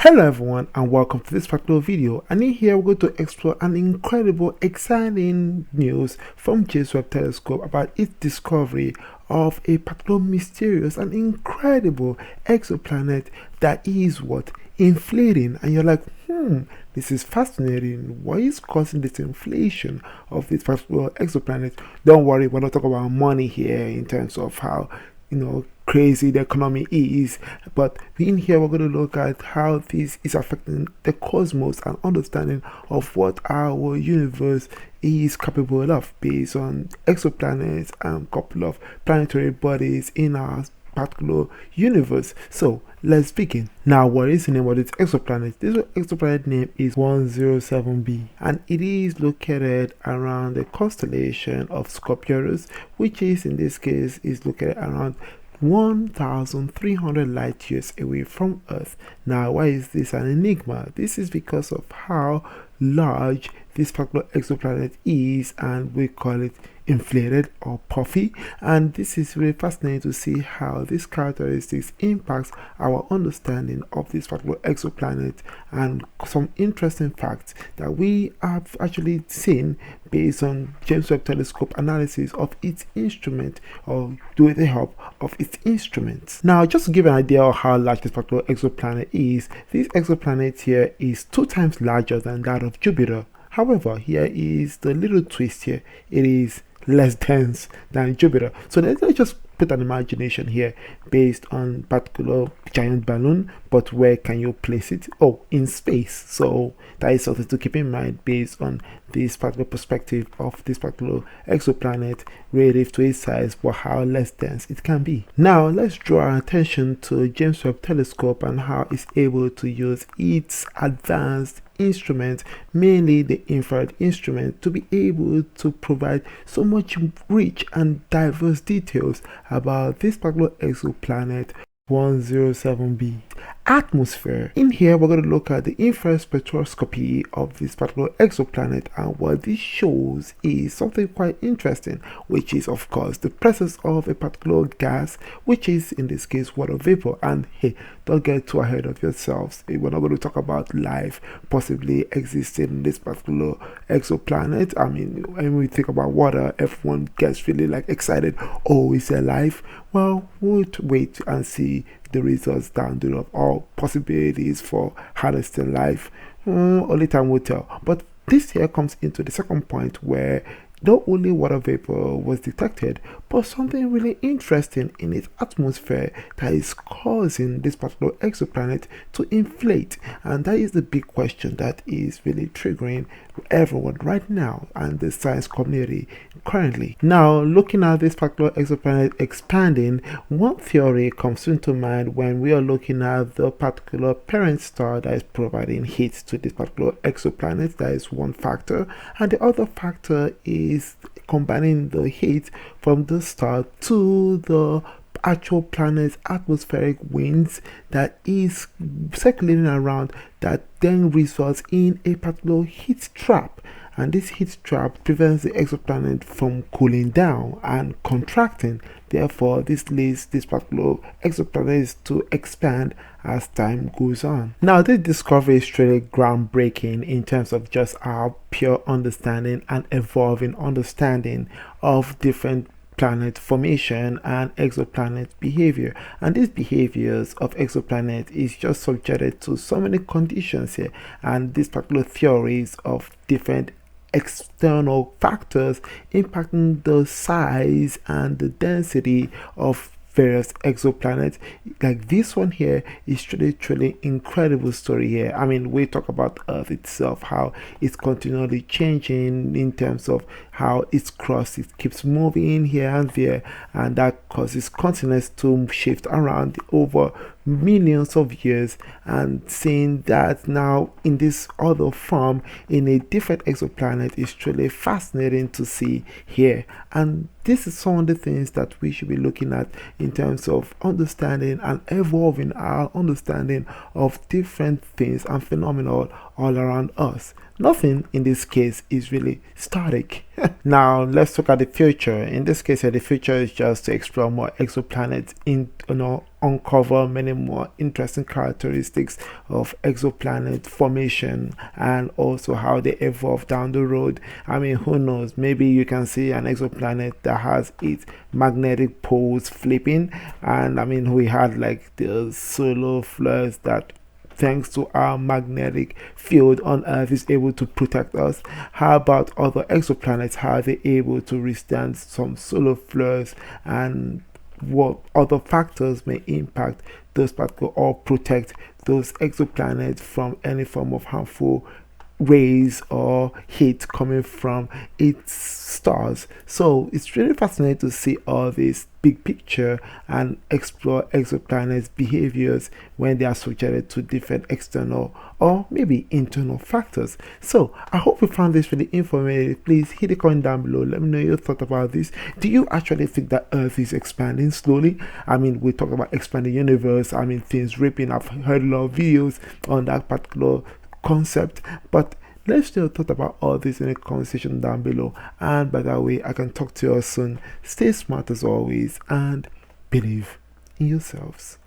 Hello everyone and welcome to this particular video, and in here we're going to explore an incredible exciting news from James Webb Telescope about its discovery of a particular mysterious and incredible exoplanet that is inflating. And you're like, this is fascinating. What is causing this inflation of this particular exoplanet? Don't worry, we're not talking about money here in terms of how crazy the economy is, but in here we're going to look at how this is affecting the cosmos and understanding of what our universe is capable of based on exoplanets and a couple of planetary bodies in our particular universe. So let's begin. Now, what is the name of this exoplanet? This exoplanet name is 107b, and it is located around the constellation of Scorpius, which is in this case is located around 1,300 light years away from Earth. Now, why is this an enigma? This is because of how large this particular exoplanet is, and we call it inflated or puffy. And this is really fascinating to see how these characteristics impacts our understanding of this particular exoplanet, and some interesting facts that we have actually seen based on James Webb Telescope analysis of its instrument, or with the help of its instruments. Now, just to give an idea of how large this particular exoplanet is, this exoplanet here is 2 times larger than that of Jupiter. However, here is the little twist here. It is less dense than Jupiter. So let's just put an imagination here based on particular giant balloon, but where can you place it? Oh, in space. So that is something to keep in mind based on this particular perspective of this particular exoplanet relative to its size, but how less dense it can be. Now let's draw our attention to James Webb Telescope and how it's able to use its advanced instrument, mainly the infrared instrument, to be able to provide so much rich and diverse details about this particular exoplanet 107b. Atmosphere. In here we're going to look at the infrared spectroscopy of this particular exoplanet, and what this shows is something quite interesting, which is of course the presence of a particular gas, which is in this case water vapor. And hey, don't get too ahead of yourselves. We're not going to talk about life possibly existing in this particular exoplanet. I mean, when we think about water, everyone gets really excited. Oh, is there life? Well, we'll wait and see the results down the road of all possibilities for harnessing life. Only time will tell. But this here comes into the second point, where not only water vapor was detected, but something really interesting in its atmosphere that is causing this particular exoplanet to inflate. And that is the big question that is really triggering everyone right now and the science community currently. Now, looking at this particular exoplanet expanding, one theory comes into mind when we are looking at the particular parent star that is providing heat to this particular exoplanet. That is one factor, and the other factor is combining the heat from the star to the actual planet's atmospheric winds that is circulating around, that then results in a particular heat trap. And this heat trap prevents the exoplanet from cooling down and contracting. Therefore, this leads this particular exoplanet to expand as time goes on. Now, this discovery is truly groundbreaking in terms of just our pure understanding and evolving understanding of different planet formation and exoplanet behavior. And these behaviors of exoplanet is just subjected to so many conditions here, and these particular theories of different external factors impacting the size and the density of various exoplanets. Like this one here is truly incredible story here. I mean, we talk about Earth itself, how it's continually changing in terms of how its crust, it keeps moving here and there, and that causes continents to shift around over millions of years. And seeing that now in this other form in a different exoplanet is truly fascinating to see here. And this is some of the things that we should be looking at in terms of understanding and evolving our understanding of different things and phenomena all around us. Nothing in this case is really static. Now let's look at the future. In this case, the future is just to explore more exoplanets in uncover many more interesting characteristics of exoplanet formation and also how they evolve down the road. I mean, who knows, maybe you can see an exoplanet that has its magnetic poles flipping. And I mean, we had like the solar flares that, thanks to our magnetic field on Earth, is able to protect us. How about other exoplanets? How are they able to withstand some solar flares, and what other factors may impact those particular or protect those exoplanets from any form of harmful rays or heat coming from its stars? So it's really fascinating to see all this big picture and explore exoplanets behaviors when they are subjected to different external or maybe internal factors. So I hope you found this really informative. Please hit a comment down below, let me know your thought about this. Do you actually think that Earth is expanding slowly? I mean, we talk about expanding universe, I mean things ripping. I've heard a lot of videos on that particular concept, but let's still talk about all this in a conversation down below. And by that way, I can talk to you soon. Stay smart as always and believe in yourselves.